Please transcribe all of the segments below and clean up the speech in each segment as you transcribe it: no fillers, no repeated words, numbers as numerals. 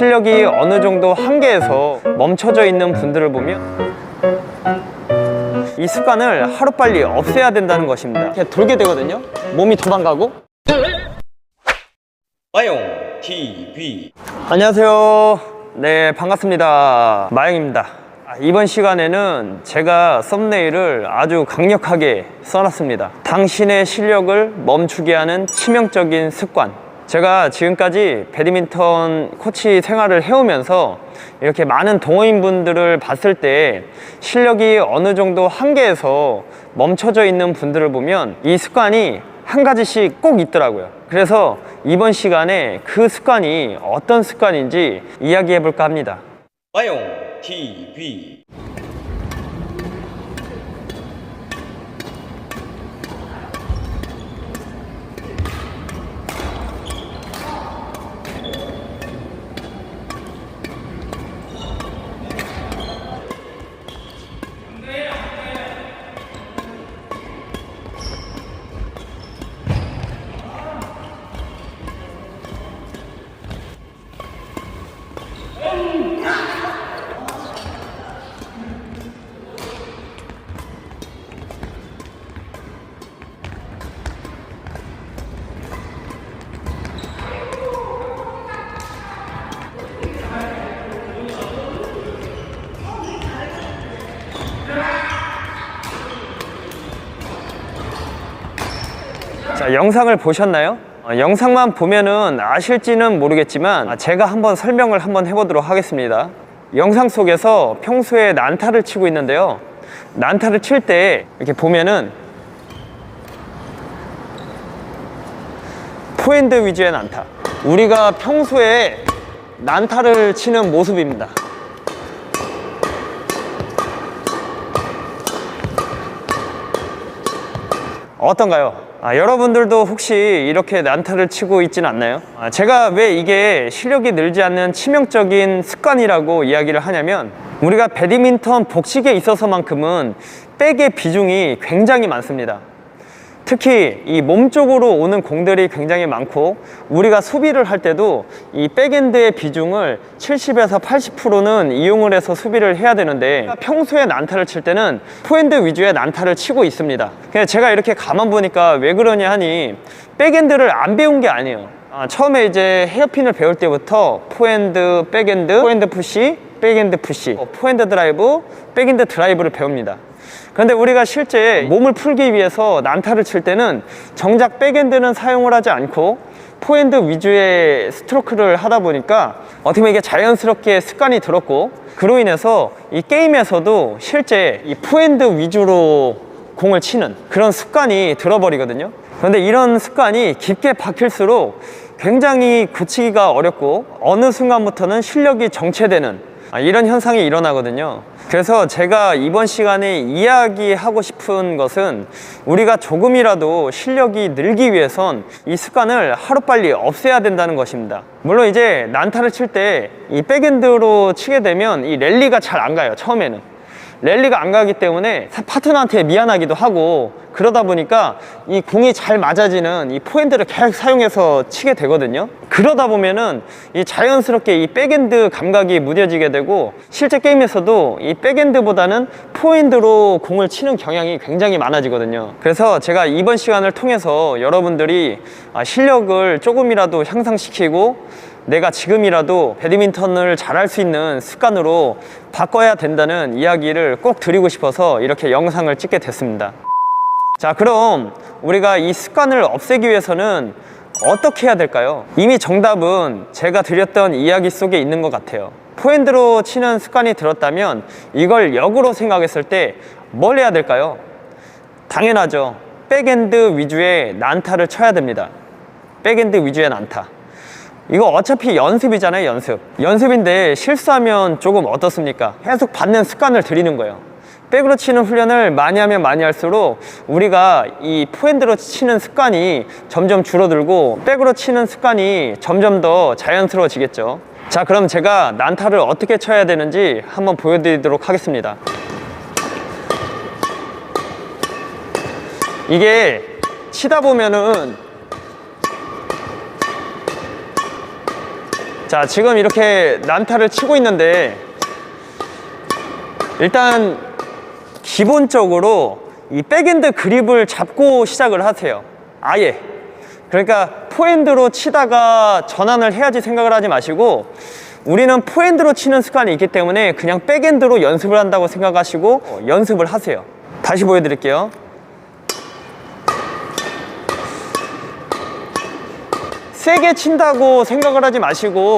실력이 어느 정도 한계에서 멈춰져 있는 분들을 보면 이 습관을 하루빨리 없애야 된다는 것입니다. 이렇게 돌게 되거든요. 몸이 도망가고. 마용 TV. 안녕하세요. 네, 반갑습니다. 마영입니다. 이번 시간에는 제가 썸네일을 아주 강력하게 써놨습니다. 당신의 실력을 멈추게 하는 치명적인 습관. 제가 지금까지 배드민턴 코치 생활을 해오면서 이렇게 많은 동호인분들을 봤을 때 실력이 어느 정도 한계에서 멈춰져 있는 분들을 보면 이 습관이 한 가지씩 꼭 있더라고요. 그래서 이번 시간에 그 습관이 어떤 습관인지 이야기해 볼까 합니다. 마용 TV. 자, 영상을 보셨나요? 영상만 보면은 아실지는 모르겠지만 제가 한번 설명을 한번 해보도록 하겠습니다. 영상 속에서 평소에 난타를 치고 있는데요. 난타를 칠 때 이렇게 보면은 포핸드 위주의 난타, 우리가 평소에 난타를 치는 모습입니다. 어떤가요? 여러분들도 혹시 이렇게 난타를 치고 있지는 않나요? 제가 왜 이게 실력이 늘지 않는 치명적인 습관이라고 이야기를 하냐면, 우리가 배드민턴 복식에 있어서만큼은 백의 비중이 굉장히 많습니다. 특히 이 몸 쪽으로 오는 공들이 굉장히 많고, 우리가 수비를 할 때도 이 백핸드의 비중을 70에서 80%는 이용을 해서 수비를 해야 되는데, 평소에 난타를 칠 때는 포핸드 위주의 난타를 치고 있습니다. 그냥 제가 이렇게 가만 보니까 왜 그러냐 하니, 백핸드를 안 배운 게 아니에요. 처음에 이제 헤어핀을 배울 때부터 포핸드, 백핸드, 포핸드 푸시, 백핸드 푸시, 포핸드 드라이브, 백핸드 드라이브를 배웁니다. 그런데 우리가 실제 몸을 풀기 위해서 난타를 칠 때는 정작 백핸드는 사용을 하지 않고 포핸드 위주의 스트로크를 하다 보니까 어떻게 보면 이게 자연스럽게 습관이 들었고, 그로 인해서 이 게임에서도 실제 이 포핸드 위주로 공을 치는 그런 습관이 들어버리거든요. 그런데 이런 습관이 깊게 박힐수록 굉장히 고치기가 어렵고, 어느 순간부터는 실력이 정체되는 이런 현상이 일어나거든요. 그래서 제가 이번 시간에 이야기하고 싶은 것은, 우리가 조금이라도 실력이 늘기 위해선 이 습관을 하루빨리 없애야 된다는 것입니다. 물론 이제 난타를 칠 때 이 백핸드로 치게 되면 이 랠리가 잘 안 가요. 처음에는 랠리가 안 가기 때문에 파트너한테 미안하기도 하고, 그러다 보니까 이 공이 잘 맞아지는 이 포핸드를 계속 사용해서 치게 되거든요. 그러다 보면은 이 자연스럽게 이 백핸드 감각이 무뎌지게 되고, 실제 게임에서도 이 백핸드보다는 포핸드로 공을 치는 경향이 굉장히 많아지거든요. 그래서 제가 이번 시간을 통해서 여러분들이 실력을 조금이라도 향상시키고, 내가 지금이라도 배드민턴을 잘할 수 있는 습관으로 바꿔야 된다는 이야기를 꼭 드리고 싶어서 이렇게 영상을 찍게 됐습니다. 자, 그럼 우리가 이 습관을 없애기 위해서는 어떻게 해야 될까요? 이미 정답은 제가 드렸던 이야기 속에 있는 것 같아요. 포핸드로 치는 습관이 들었다면 이걸 역으로 생각했을 때 뭘 해야 될까요? 당연하죠. 백핸드 위주의 난타를 쳐야 됩니다. 백핸드 위주의 난타. 이거 어차피 연습이잖아요. 연습인데 실수하면 조금 어떻습니까? 계속 받는 습관을 들이는 거예요. 백으로 치는 훈련을 많이 하면 많이 할수록 우리가 이 포핸드로 치는 습관이 점점 줄어들고, 백으로 치는 습관이 점점 더 자연스러워지겠죠. 자, 그럼 제가 난타를 어떻게 쳐야 되는지 한번 보여드리도록 하겠습니다. 이게 치다 보면은 자, 지금 이렇게 난타를 치고 있는데 일단 기본적으로 이 백핸드 그립을 잡고 시작을 하세요. 아예. 그러니까 포핸드로 치다가 전환을 해야지 생각을 하지 마시고, 우리는 포핸드로 치는 습관이 있기 때문에 그냥 백핸드로 연습을 한다고 생각하시고 연습을 하세요. 다시 보여드릴게요. 세게 친다고 생각을 하지 마시고,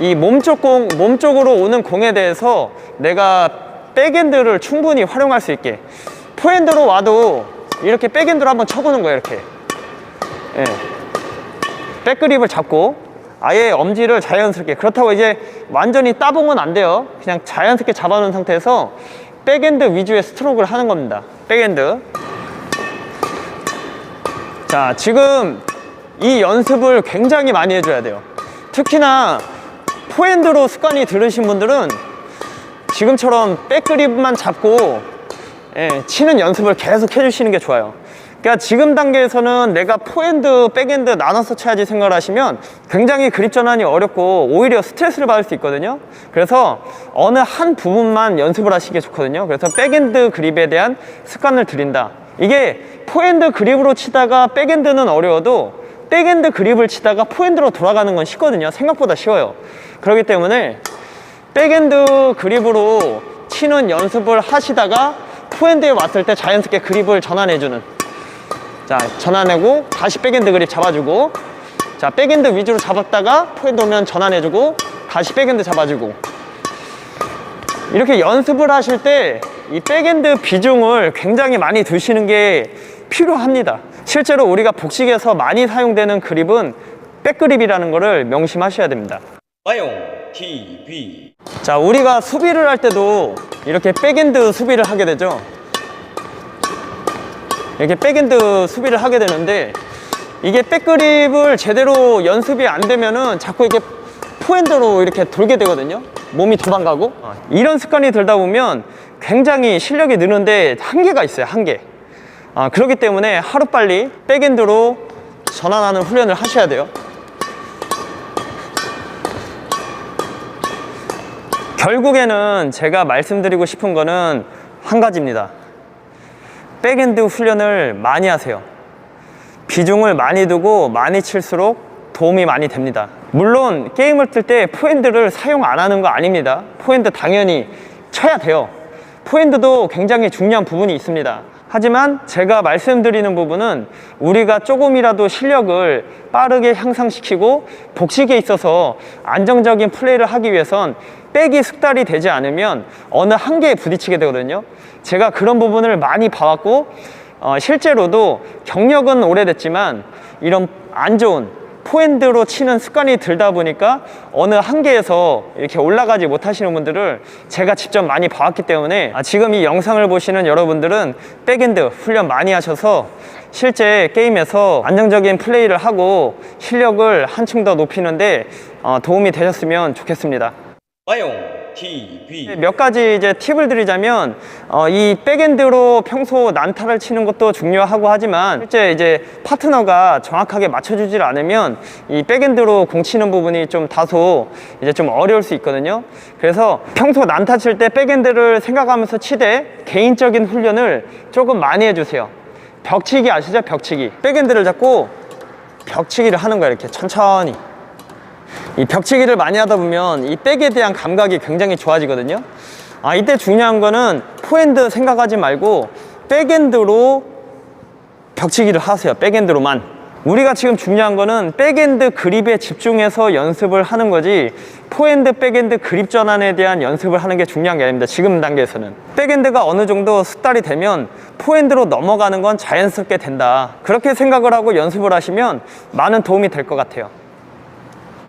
이 몸쪽으로 오는 공에 대해서 내가 백핸드를 충분히 활용할 수 있게, 포핸드로 와도 이렇게 백핸드로 한번 쳐보는 거예요. 이렇게. 예. 백그립을 잡고 아예 엄지를 자연스럽게, 그렇다고 이제 완전히 따봉은 안 돼요. 그냥 자연스럽게 잡아놓은 상태에서 백핸드 위주의 스트로크를 하는 겁니다. 백핸드. 자, 지금 이 연습을 굉장히 많이 해줘야 돼요. 특히나 포핸드로 습관이 들으신 분들은 지금처럼 백그립만 잡고 치는 연습을 계속 해주시는 게 좋아요. 그러니까 지금 단계에서는 내가 포핸드, 백핸드 나눠서 쳐야지 생각을 하시면 굉장히 그립 전환이 어렵고 오히려 스트레스를 받을 수 있거든요. 그래서 어느 한 부분만 연습을 하시는 게 좋거든요. 그래서 백핸드 그립에 대한 습관을 들인다. 이게 포핸드 그립으로 치다가 백핸드는 어려워도 백핸드 그립을 치다가 포핸드로 돌아가는 건 쉽거든요. 생각보다 쉬워요. 그렇기 때문에 백핸드 그립으로 치는 연습을 하시다가 포핸드에 왔을 때 자연스럽게 그립을 전환해주는, 자, 전환하고 다시 백핸드 그립 잡아주고, 자, 백핸드 위주로 잡았다가 포핸드 오면 전환해주고 다시 백핸드 잡아주고, 이렇게 연습을 하실 때 이 백핸드 비중을 굉장히 많이 두시는 게 필요합니다. 실제로 우리가 복식에서 많이 사용되는 그립은 백그립이라는 것을 명심하셔야 됩니다. 마용 TV. 자, 우리가 수비를 할 때도 이렇게 백핸드 수비를 하게 되죠. 이렇게 백핸드 수비를 하게 되는데, 이게 백그립을 제대로 연습이 안 되면은 자꾸 이렇게 포핸드로 이렇게 돌게 되거든요. 몸이 도망가고. 이런 습관이 들다 보면 굉장히 실력이 느는데 한계가 있어요. 한계. 그렇기 때문에 하루빨리 백핸드로 전환하는 훈련을 하셔야 돼요. 결국에는 제가 말씀드리고 싶은 거는 한 가지입니다. 백핸드 훈련을 많이 하세요. 비중을 많이 두고 많이 칠수록 도움이 많이 됩니다. 물론 게임을 뜰 때 포핸드를 사용 안 하는 거 아닙니다. 포핸드 당연히 쳐야 돼요. 포핸드도 굉장히 중요한 부분이 있습니다. 하지만 제가 말씀드리는 부분은 우리가 조금이라도 실력을 빠르게 향상시키고 복식에 있어서 안정적인 플레이를 하기 위해선 백이 숙달이 되지 않으면 어느 한계에 부딪히게 되거든요. 제가 그런 부분을 많이 봐왔고, 실제로도 경력은 오래됐지만 이런 안 좋은 포핸드로 치는 습관이 들다 보니까 어느 한계에서 이렇게 올라가지 못하시는 분들을 제가 직접 많이 봐왔기 때문에, 지금 이 영상을 보시는 여러분들은 백핸드 훈련 많이 하셔서 실제 게임에서 안정적인 플레이를 하고 실력을 한층 더 높이는데 도움이 되셨으면 좋겠습니다. 마용 TV. 몇 가지 이제 팁을 드리자면, 이 백핸드로 평소 난타를 치는 것도 중요하고 하지만 실제 이제 파트너가 정확하게 맞춰주질 않으면 이 백핸드로 공 치는 부분이 좀 다소 이제 좀 어려울 수 있거든요. 그래서 평소 난타 칠 때 백핸드를 생각하면서 치되 개인적인 훈련을 조금 많이 해주세요. 벽치기 아시죠? 벽치기. 백핸드를 잡고 벽치기를 하는 거예요. 이렇게 천천히. 이 벽치기를 많이 하다 보면 이 백에 대한 감각이 굉장히 좋아지거든요. 이때 중요한 거는 포핸드 생각하지 말고 백핸드로 벽치기를 하세요. 백핸드로만. 우리가 지금 중요한 거는 백핸드 그립에 집중해서 연습을 하는 거지, 포핸드, 백핸드 그립 전환에 대한 연습을 하는 게 중요한 게 아닙니다. 지금 단계에서는. 백핸드가 어느 정도 숙달이 되면 포핸드로 넘어가는 건 자연스럽게 된다. 그렇게 생각을 하고 연습을 하시면 많은 도움이 될 것 같아요.